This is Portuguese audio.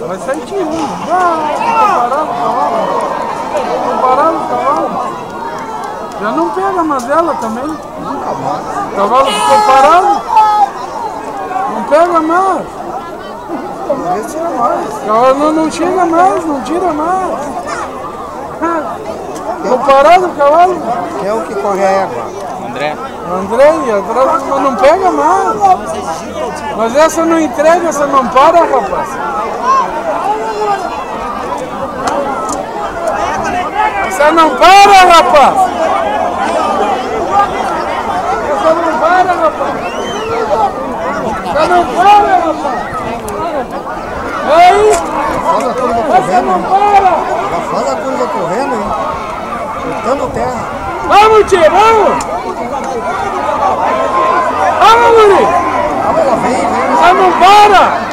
Vai sair tirando. Tá parado o cavalo. Tá parado o cavalo. Já não pega mais ela também. Nunca mais. O cavalo ficou parado. Não pega mais. Não tira mais. O cavalo não chega mais, não tira mais. Ficou parado o cavalo. Quem é o que corre a égua? André, atrás, mas não pega mais. Mas essa não entrega, essa não para, rapaz. Essa não para, rapaz. Essa não para, rapaz. Essa não para, rapaz. Aí, essa não para. Ela faz a curva correndo, hein? Botando terra. Vamos, tio, vamos. Vamos, guri. Ela vem. Essa não para.